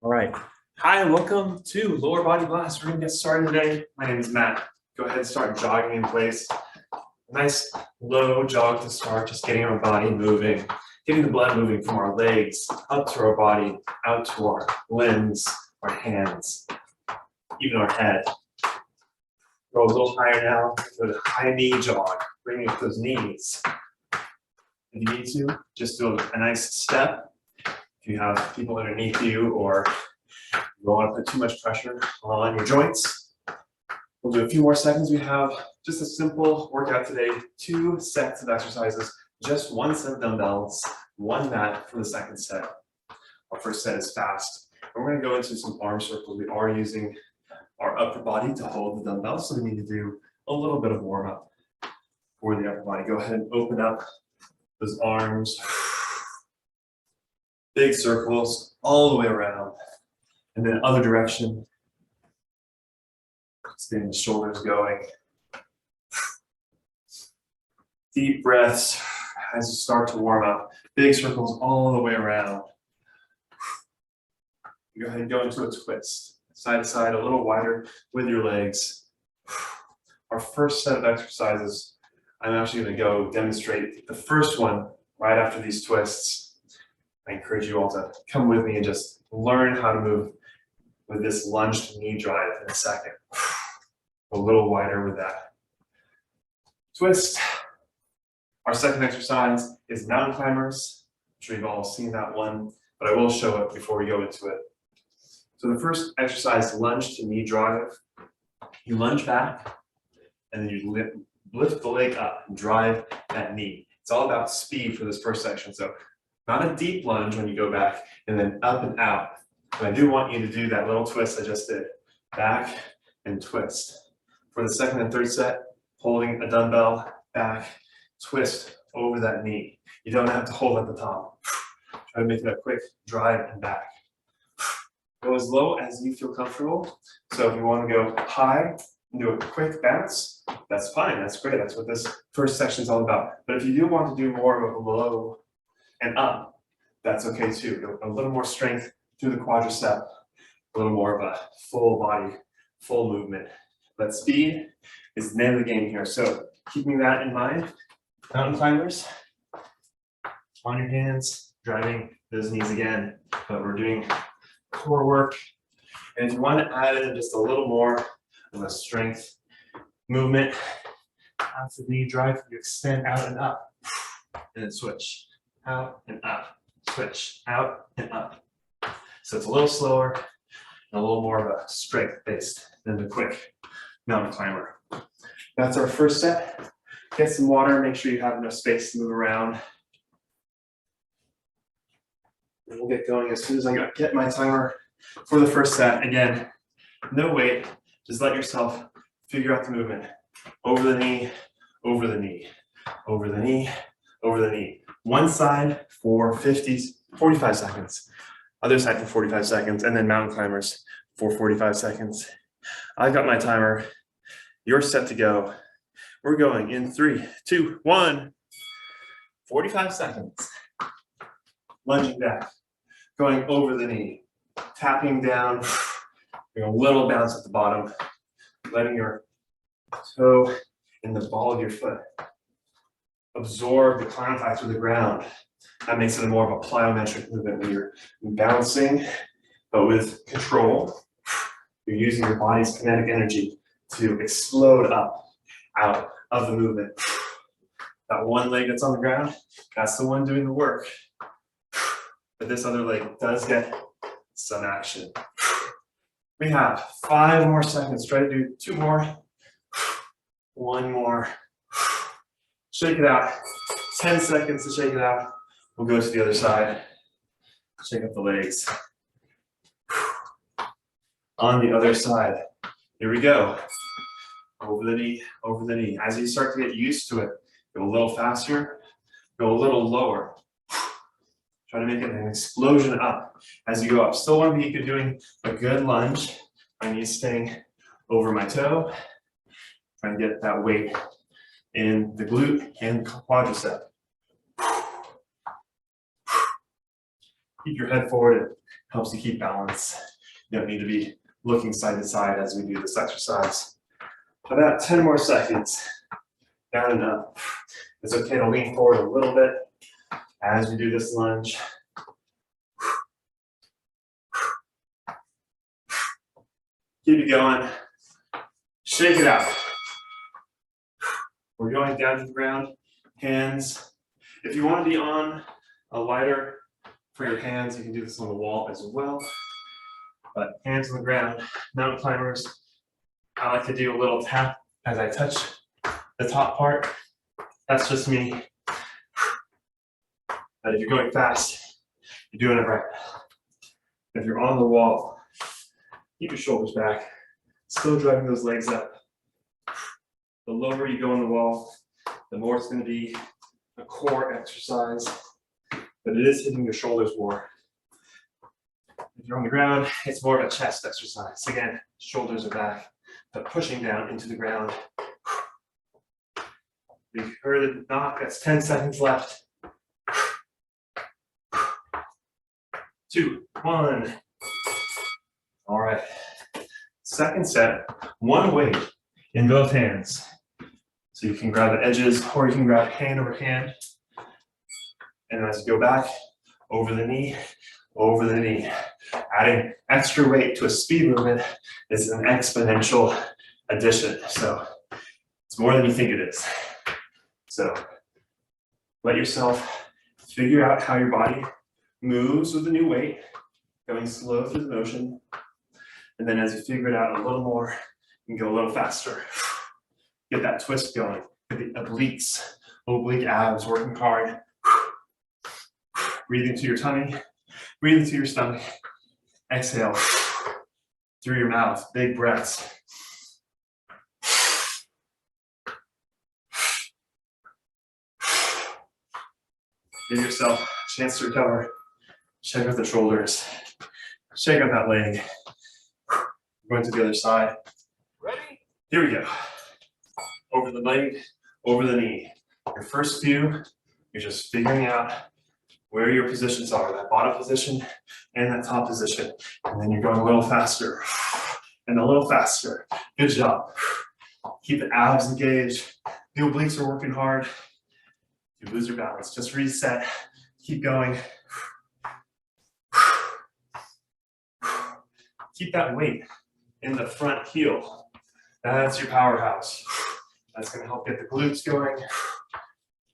All right. Hi, welcome to Lower Body Blast. We're gonna get started today. My name is Matt. Go ahead and start jogging in place. A nice low jog to start, just getting our body moving, getting the blood moving from our legs up to our body, out to our limbs, our hands, even our head. Go a little higher now with a high knee jog, bringing up those knees. If you need to, just do a nice step. If you have people underneath you or you don't want to put too much pressure on your joints, we'll do a few more seconds. We have just a simple workout today, 2 sets of exercises, just 1 set of dumbbells, 1 mat for the second set. Our first set is fast. And we're going to go into some arm circles. We are using our upper body to hold the dumbbells, so we need to do a little bit of warm up for the upper body. Go ahead and open up those arms. Big circles all the way around. And then other direction. Getting the shoulders going. Deep breaths as you start to warm up. Big circles all the way around. Go ahead and go into a twist. Side to side, a little wider with your legs. Our first set of exercises, I'm actually going to go demonstrate the first one right after these twists. I encourage you all to come with me and just learn how to move with this lunged knee drive in a second. A little wider with that. Twist. Our second exercise is mountain climbers. I'm sure you've all seen that one, but I will show it before we go into it. So the first exercise, lunge to knee drive. You lunge back, and then you lift the leg up and drive that knee. It's all about speed for this first section. So not a deep lunge when you go back, and then up and out. But I do want you to do that little twist I just did. Back and twist. For the second and third set, holding a dumbbell, back, twist over that knee. You don't have to hold at the top. Try to make it a quick drive and back. Go as low as you feel comfortable. So if you want to go high and do a quick bounce, that's fine. That's great. That's what this first section is all about. But if you do want to do more of a low and up, that's okay too. A little more strength through the quadricep, a little more of a full body, full movement. But speed is the name of the game here. So keeping that in mind, mountain climbers, on your hands, driving those knees again, but we're doing core work. And if you want to add in just a little more of a strength movement, after the knee drive, you extend out and up, and then switch, out and up, switch, out and up. So it's a little slower and a little more of a strength-based than the quick mountain climber. That's our first set. Get some water, make sure you have enough space to move around. And we'll get going as soon as I get my timer for the first set. Again, no weight, just let yourself figure out the movement. Over the knee, over the knee, over the knee, over the knee. One side for 45 seconds. Other side for 45 seconds, and then mountain climbers for 45 seconds. I've got my timer. You're set to go. We're going in 3, 2, 1. 45 seconds. Lunging back, going over the knee, tapping down, a little bounce at the bottom, letting your toe in the ball of your foot absorb the contact with the ground. That makes it more of a plyometric movement when you're bouncing, but with control. You're using your body's kinetic energy to explode up, out of the movement. That one leg that's on the ground, that's the one doing the work. But this other leg does get some action. We have 5 more seconds. Try to do 2 more. 1 more. Shake it out. 10 seconds to shake it out. We'll go to the other side. Shake up the legs. On the other side. Here we go. Over the knee, over the knee. As you start to get used to it, go a little faster, go a little lower. Try to make it an explosion up as you go up. Still want to be doing a good lunge. My knees staying over my toe. Try to get that weight in the glute and quadricep. Keep your head forward. It helps you keep balance. You don't need to be looking side to side as we do this exercise. About 10 more seconds. Down and up. It's okay to lean forward a little bit as we do this lunge. Keep it going. Shake it out. We're going down to the ground. Hands. If you want to be on a lighter for your hands, you can do this on the wall as well. But hands on the ground, mountain climbers. I like to do a little tap as I touch the top part. That's just me. But if you're going fast, you're doing it right. If you're on the wall, keep your shoulders back, still driving those legs up. The lower you go on the wall, the more it's going to be a core exercise, but it is hitting your shoulders more. If you're on the ground, it's more of a chest exercise. Again, shoulders are back, but pushing down into the ground. You heard the knock, that's 10 seconds left. 2, 1. All right. Second set, one weight in both hands. So you can grab the edges or you can grab hand over hand. And as you go back, over the knee, over the knee. Adding extra weight to a speed movement is an exponential addition. So it's more than you think it is. So let yourself figure out how your body moves with the new weight, going slow through the motion. And then as you figure it out a little more, you can go a little faster. Get that twist going. Get the obliques, oblique abs working hard. Breathe into your tummy, breathe into your stomach. Exhale through your mouth, big breaths. Give yourself a chance to recover. Check out the shoulders. Shake out that leg. Going to the other side. Ready? Here we go. Over the leg, over the knee. Your first few, you're just figuring out where your positions are, that bottom position and that top position. And then you're going a little faster and a little faster. Good job. Keep the abs engaged. The obliques are working hard. You lose your balance, just reset. Keep going. Keep that weight in the front heel. That's your powerhouse. That's going to help get the glutes going.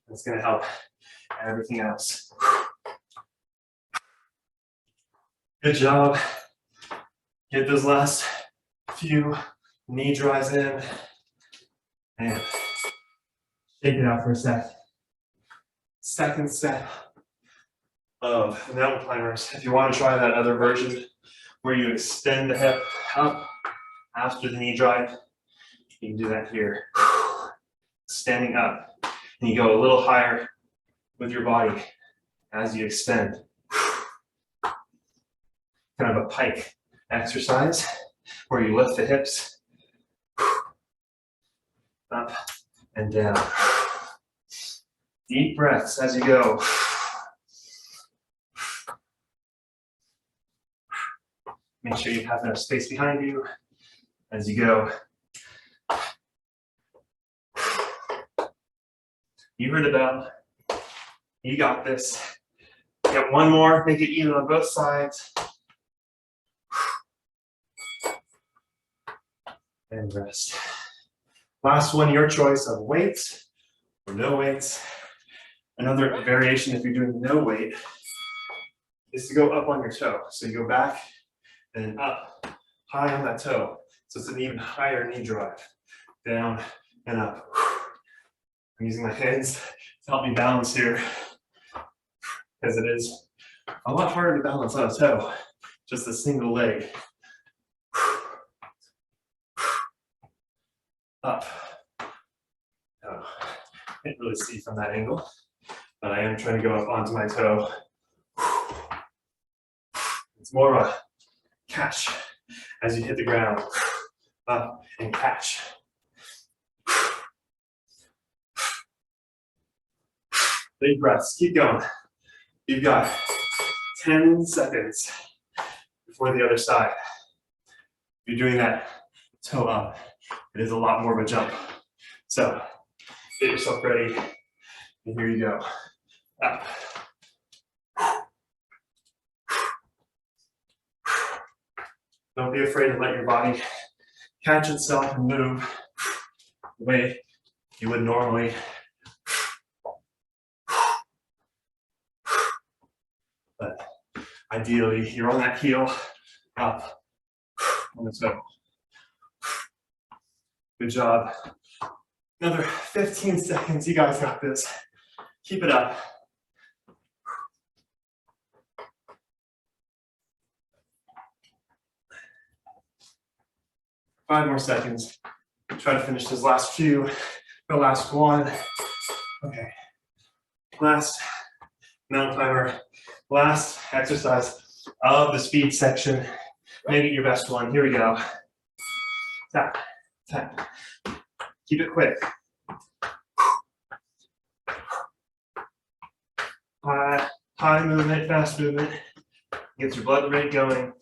That's going to help everything else. Good job. Get those last few knee drives in. And shake it out for a sec. Second set of mountain climbers. If you want to try that other version where you extend the hip up after the knee drive, you can do that here. Standing up, and you go a little higher with your body as you extend. Kind of a pike exercise where you lift the hips up and down. Deep breaths as you go. Make sure you have enough space behind you as you go. You heard the bell. You got this. Get one more, make it even on both sides. And rest. Last one, your choice of weights or no weights. Another variation if you're doing no weight is to go up on your toe. So you go back and up, high on that toe. So it's an even higher knee drive. Down and up. I'm using my hands to help me balance here because it is a lot harder to balance on a toe, just a single leg. Up. Oh, can't really see from that angle, but I am trying to go up onto my toe. It's more of a catch as you hit the ground. Up and catch. Big breaths, keep going. You've got 10 seconds before the other side. You're doing that toe up. It is a lot more of a jump. So get yourself ready, and here you go. Up. Don't be afraid to let your body catch itself and move the way you would normally. But ideally, you're on that heel, up, on the toe. Good job. Another 15 seconds. You guys got this. Keep it up. Five more seconds. Try to finish this last few. The last one. Okay. Last mountain climber. Last exercise of the speed section. Make it your best one. Here we go. Tap, tap. Keep it quick. High movement, fast movement. Gets your blood rate going.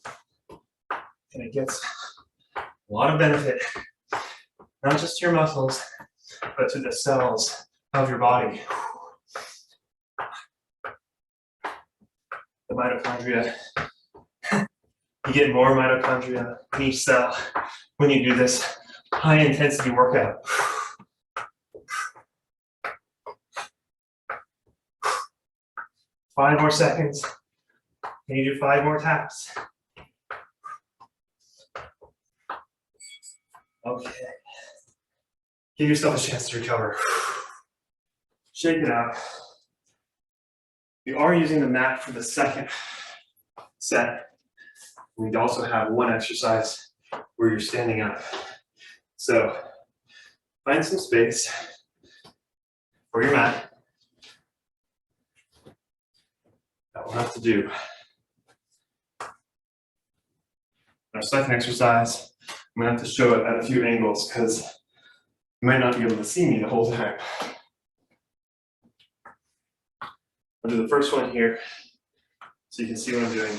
And it gets a lot of benefit. Not just to your muscles, but to the cells of your body. The mitochondria. You get more mitochondria in each cell when you do this high intensity workout. 5 more seconds. Can you do 5 more taps? Okay. Give yourself a chance to recover. Shake it out. You are using the mat for the second set. We also have one exercise where you're standing up. So find some space for your mat. That will have to do. Our second exercise, I'm gonna have to show it at a few angles because you might not be able to see me the whole time. I'll do the first one here so you can see what I'm doing.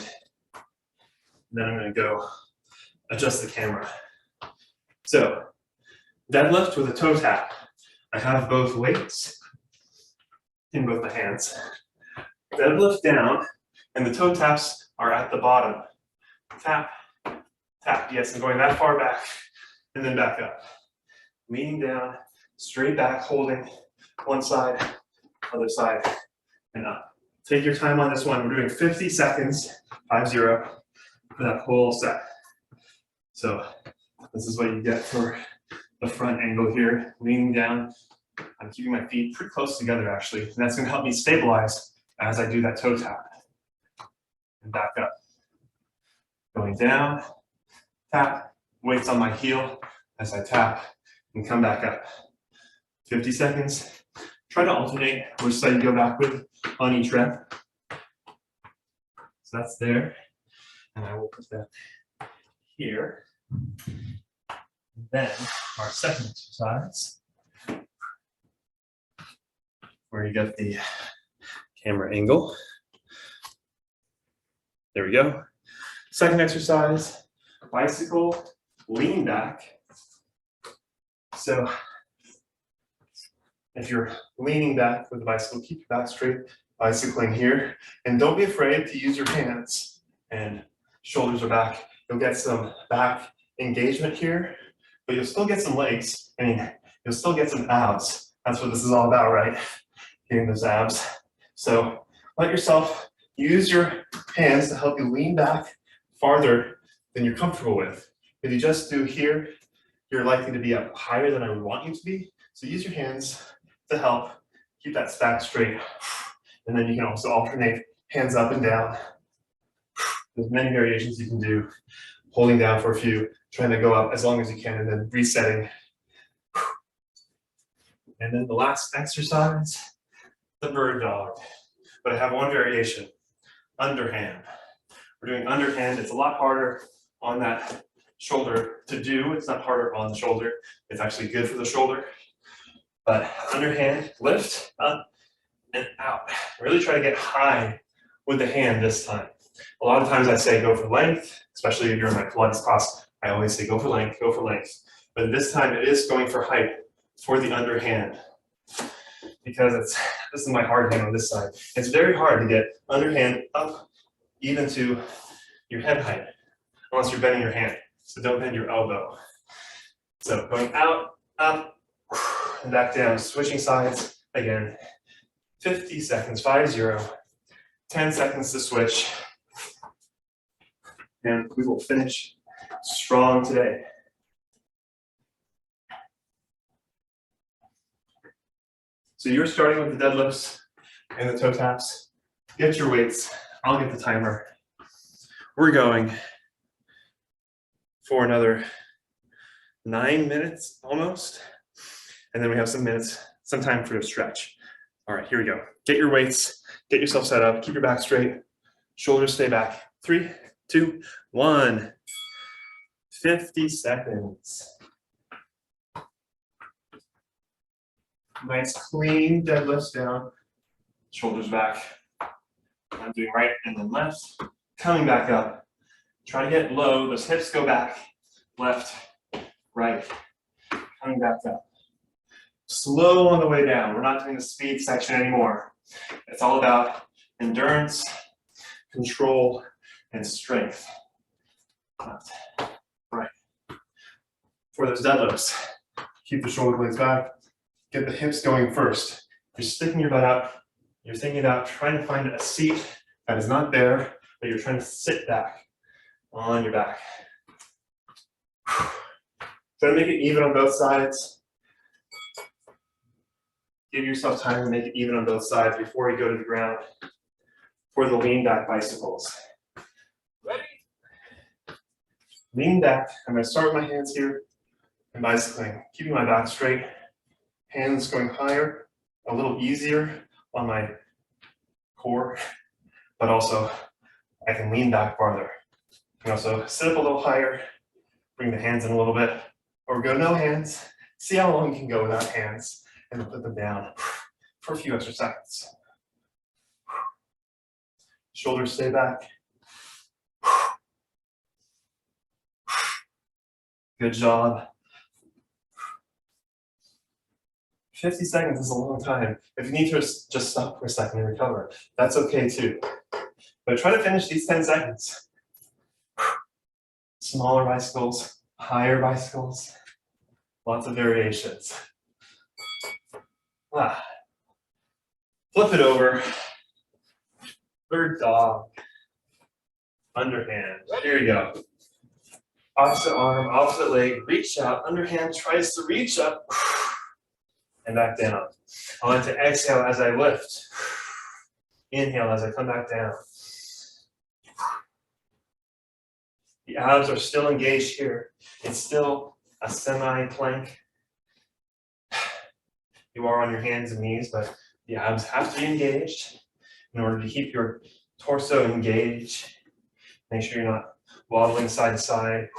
And then I'm gonna go adjust the camera. So, deadlift with a toe tap. I have both weights in both my hands. Deadlift down, and the toe taps are at the bottom. Tap, tap. Yes, I'm going that far back, and then back up. Leaning down, straight back, holding one side, other side, and up. Take your time on this one. We're doing 50 seconds, 5-0, for that whole set. So this is what you get for the front angle here. Leaning down, I'm keeping my feet pretty close together actually, and that's gonna help me stabilize as I do that toe tap. And back up. Going down, tap, weights on my heel as I tap, and come back up. 50 seconds. Try to alternate which side you go back with on each rep. So that's there. And I will put that here. And then our second exercise, where you get the camera angle. There we go. Second exercise, bicycle, lean back. So if you're leaning back with the bicycle, keep your back straight, bicycling here. And don't be afraid to use your hands and shoulders are back. You'll get some back engagement here, but you'll still get some legs. I mean, you'll still get some abs. That's what this is all about, right? Getting those abs. So let yourself use your hands to help you lean back farther than you're comfortable with. If you just do here, you're likely to be up higher than I would want you to be. So use your hands to help keep that back straight. And then you can also alternate hands up and down. There's many variations you can do. Holding down for a few, trying to go up as long as you can, and then resetting. And then the last exercise, the bird dog. But I have one variation, underhand. We're doing underhand. It's a lot harder on that shoulder to do. It's not harder on the shoulder. It's actually good for the shoulder. But underhand, lift, up, and out. Really try to get high with the hand this time. A lot of times I say go for length, especially if you're in my Pilates class, I always say go for length, go for length. But this time it is going for height for the underhand, because this is my hard hand on this side. It's very hard to get underhand up even to your head height, unless you're bending your hand. So don't bend your elbow. So going out, up, and back down, switching sides again. 50 seconds, 5-0. 10 seconds to switch. And we will finish strong today. So you're starting with the deadlifts and the toe taps. Get your weights. I'll get the timer. We're going for another 9 minutes almost. And then we have some minutes, some time for a stretch. All right, here we go. Get your weights, get yourself set up, keep your back straight, shoulders stay back. 3, 2, 1. 50 seconds. Nice clean deadlifts down, shoulders back. I'm doing right and then left. Coming back up. Try to get low, those hips go back. Left, right. Coming back up. Slow on the way down. We're not doing the speed section anymore. It's all about endurance, control, and strength. Left, right. For those deadlifts, keep the shoulder blades back. Get the hips going first. You're sticking your butt out. You're thinking about trying to find a seat that is not there, but you're trying to sit back on your back. Try to make it even on both sides. Give yourself time to make it even on both sides before you go to the ground for the lean back bicycles. Ready? Lean back. I'm going to start with my hands here and bicycling, keeping my back straight. Hands going higher, a little easier on my core, but also I can lean back farther. I can also sit up a little higher, bring the hands in a little bit, or go no hands. See how long you can go without hands, and then put them down for a few extra seconds. Shoulders stay back. Good job. 50 seconds is a long time. If you need to just stop for a second and recover, that's okay too. But try to finish these 10 seconds. Smaller bicycles, higher bicycles, lots of variations. Flip it over. Bird dog. Underhand. Here you go. Opposite arm, opposite leg, reach out. Underhand tries to reach up. And back down. I want to exhale as I lift. Inhale as I come back down. The abs are still engaged here. It's still a semi-plank. You are on your hands and knees, but the abs have to be engaged in order to keep your torso engaged. Make sure you're not wobbling side to side.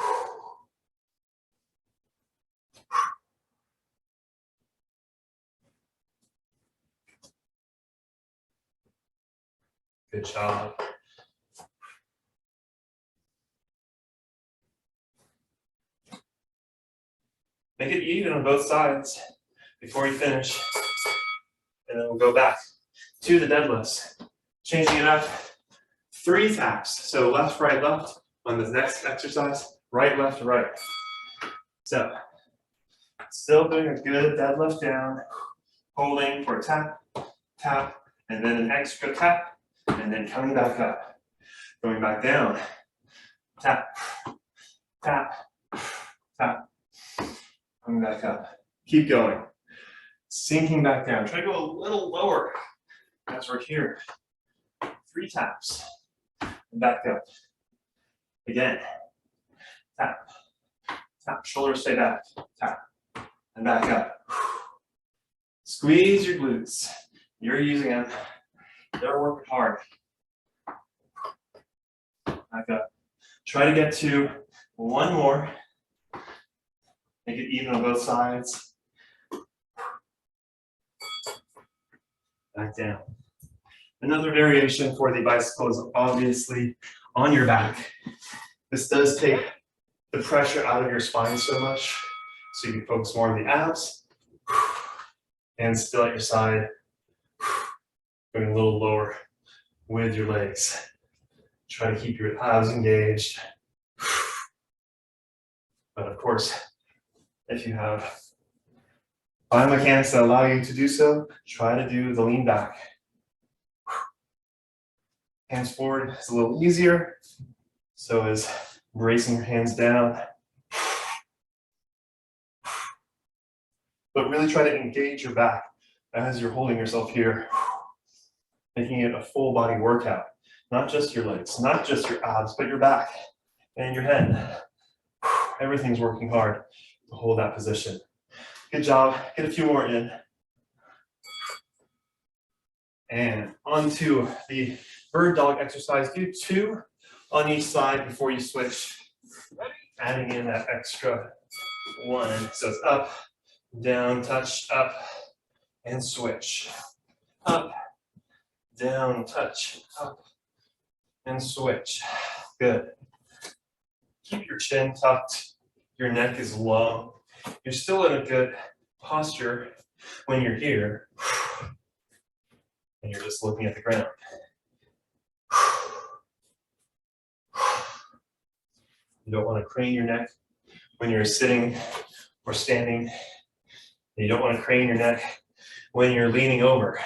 Good job. Make it even on both sides before you finish. And then we'll go back to the deadlifts. Changing it up, 3 taps. So left, right, left on this next exercise. Right, left, right. So still doing a good deadlift down, holding for a tap, tap, and then an extra tap, and then coming back up. Going back down, tap, tap, tap, coming back up. Keep going. Sinking back down. Try to go a little lower as we're here. 3 taps. And back up. Again. Tap. Tap. Shoulders stay back. Tap. And back up. Squeeze your glutes. You're using them. They're working hard. Back up. Try to get to 1 more. Make it even on both sides. Back down. Another variation for the bicycle is obviously on your back. This does take the pressure out of your spine so much, so you can focus more on the abs, and still at your side, going a little lower with your legs. Try to keep your abs engaged. But of course, if you have biomechanics that allow you to do so, try to do the lean back. Hands forward is a little easier. So is bracing your hands down. But really try to engage your back as you're holding yourself here, making it a full body workout. Not just your legs, not just your abs, but your back and your head. Everything's working hard to hold that position. Good job. Get a few more in. And onto the bird dog exercise. Do 2 on each side before you switch. Adding in that extra 1. So it's up, down, touch, up, and switch. Up, down, touch, up, and switch. Good. Keep your chin tucked. Your neck is low. You're still in a good posture when you're here. And you're just looking at the ground. You don't want to crane your neck when you're sitting or standing. You don't want to crane your neck when you're leaning over.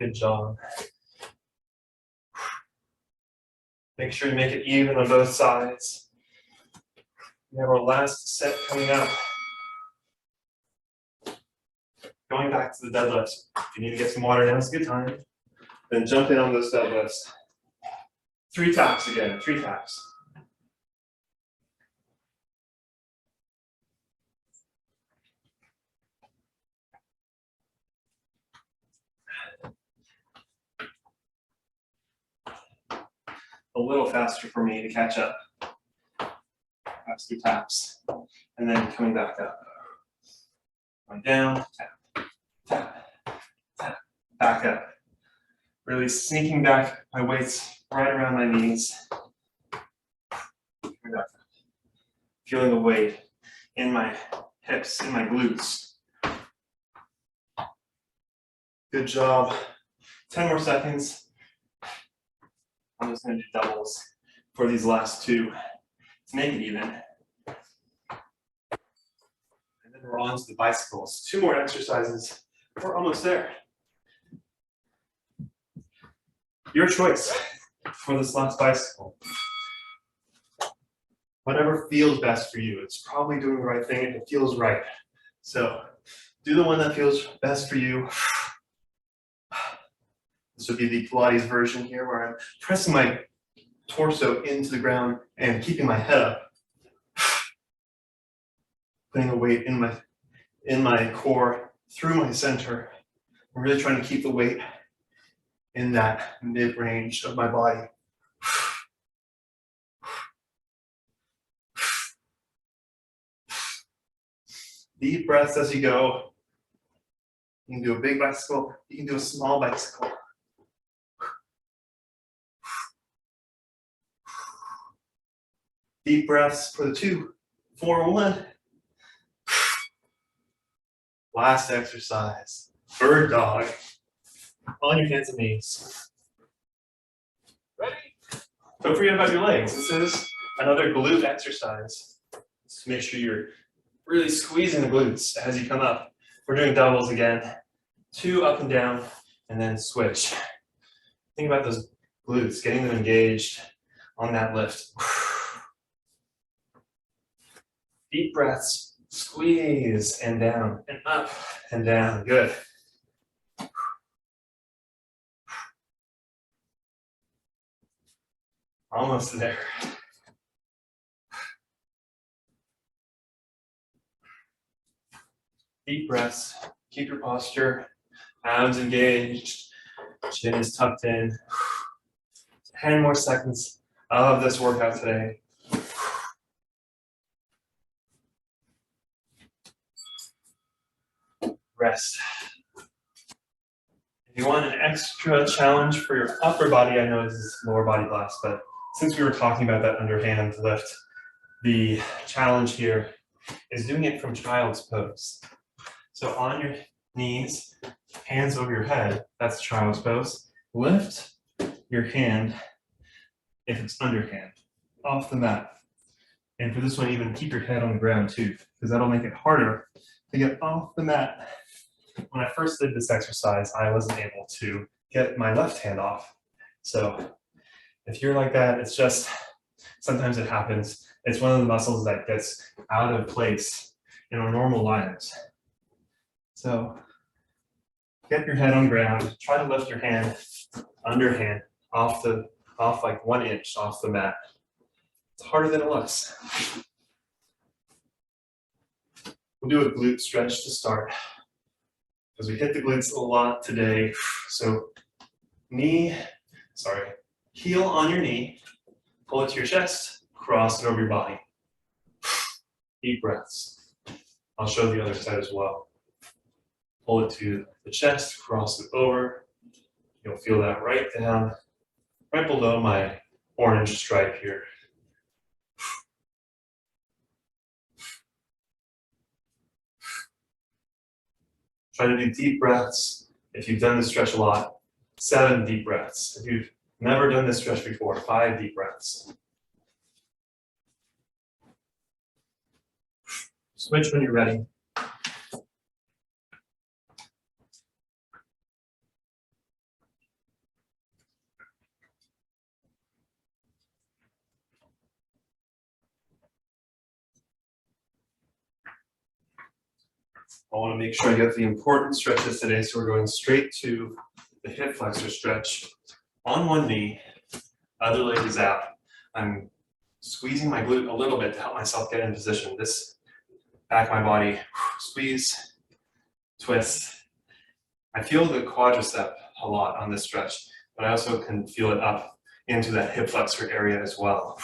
Good job. Make sure you make it even on both sides. We have our last set coming up. Going back to the deadlifts. If you need to get some water, now's a good time. Then jump in on those deadlifts. 3 taps again, 3 taps. A little faster for me to catch up. Taps through taps. And then coming back up. Going down, tap, tap, tap, back up. Really sneaking back my weights right around my knees. Feeling the weight in my hips, in my glutes. Good job. 10 more seconds. I'm just going to do doubles for these last 2 to make it even. And then we're on to the bicycles. 2 more exercises. We're almost there. Your choice for this last bicycle. Whatever feels best for you. It's probably doing the right thing if it feels right. So do the one that feels best for you. This would be the Pilates version here where I'm pressing my torso into the ground and keeping my head up. Putting the weight in my core, through my center. I'm really trying to keep the weight in that mid-range of my body. Deep breaths as you go. You can do a big bicycle, you can do a small bicycle. Deep breaths for the 2, 4, 1. Last exercise, bird dog. On your hands and knees. Ready? Don't forget about your legs. This is another glute exercise. Just make sure you're really squeezing the glutes as you come up. We're doing doubles again. 2 up and down, and then switch. Think about those glutes, getting them engaged on that lift. Deep breaths, squeeze, and down, and up, and down. Good. Almost there. Deep breaths, keep your posture, abs engaged, chin is tucked in. 10 more seconds of this workout today. rest. If you want an extra challenge for your upper body, I know this is lower body class, but since we were talking about that underhand lift, the challenge here is doing it from child's pose. So on your knees, hands over your head, that's child's pose. Lift your hand, if it's underhand, off the mat. And for this one, even keep your head on the ground too, because that'll make it harder to get off the mat. When I first did this exercise, I wasn't able to get my left hand off. So if you're like that, it's just, sometimes it happens. It's one of the muscles that gets out of place in our normal lives. So get your head on the ground, try to lift your hand, underhand, off like 1 inch off the mat. It's harder than it looks. We'll do a glute stretch to start, because we hit the glutes a lot today. So heel on your knee, pull it to your chest, cross it over your body. Deep breaths. I'll show the other side as well. Pull it to the chest, cross it over. You'll feel that right down, right below my orange stripe here. Try to do deep breaths. If you've done this stretch a lot, 7 deep breaths. If you've never done this stretch before, 5 deep breaths. Switch when you're ready. I want to make sure I get the important stretches today, so we're going straight to the hip flexor stretch. On one knee, other leg is out. I'm squeezing my glute a little bit to help myself get in position. This back of my body, squeeze, twist. I feel the quadricep a lot on this stretch, but I also can feel it up into that hip flexor area as well.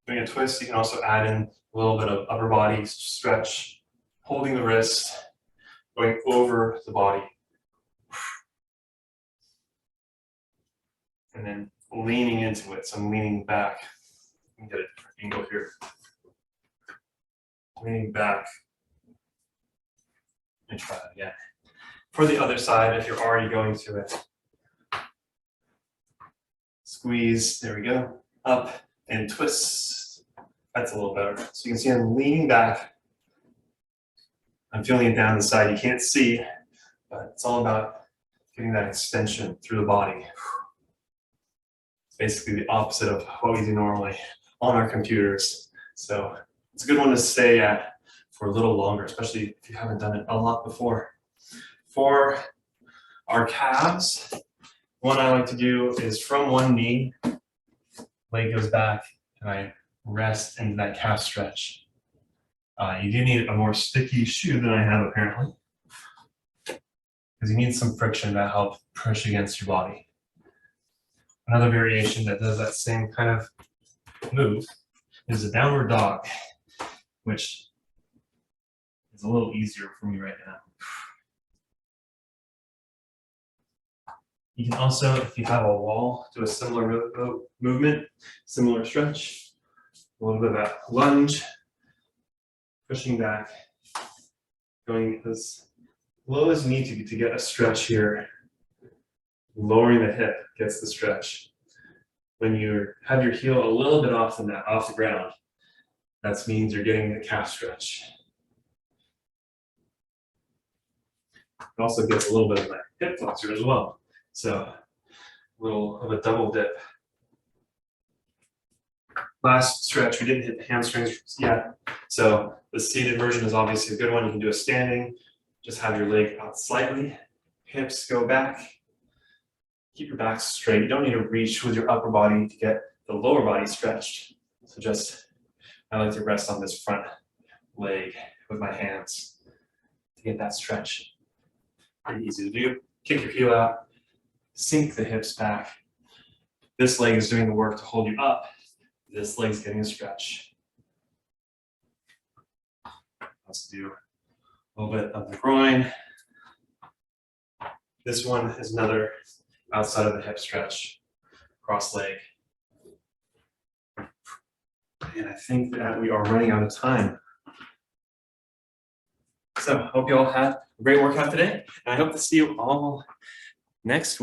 Doing a twist, you can also add in a little bit of upper body stretch, holding the wrist, going over the body. And then leaning into it. So I'm leaning back. Let me get a different angle here. Leaning back. Let me try that again. For the other side, if you're already going to it, squeeze, there we go, up and twist. That's a little better. So you can see I'm leaning back. I'm feeling it down the side. You can't see, but it's all about getting that extension through the body. It's basically the opposite of what we do normally on our computers. So it's a good one to stay at for a little longer, especially if you haven't done it a lot before. For our calves, one I like to do is from one knee, leg goes back, and I rest into that calf stretch. You do need a more sticky shoe than I have apparently, because you need some friction to help push against your body. Another variation that does that same kind of move is a downward dog, which is a little easier for me right now. You can also, if you have a wall, do a similar movement, similar stretch. A little bit of that lunge, pushing back, going as low as you need to get a stretch here. Lowering the hip gets the stretch. When you have your heel a little bit off the ground, that means you're getting the calf stretch. It also gets a little bit of that hip flexor as well. So a little of a double dip. Last stretch, we didn't hit the hamstrings yet. So the seated version is obviously a good one. You can do a standing, just have your leg out slightly, hips go back, keep your back straight. You don't need to reach with your upper body to get the lower body stretched. So I like to rest on this front leg with my hands to get that stretch. Pretty easy to do. Kick your heel out, sink the hips back. This leg is doing the work to hold you up. This leg's getting a stretch. Let's do a little bit of the groin. This one is another outside of the hip stretch, cross leg. And I think that we are running out of time. So hope you all had a great workout today. And I hope to see you all next week.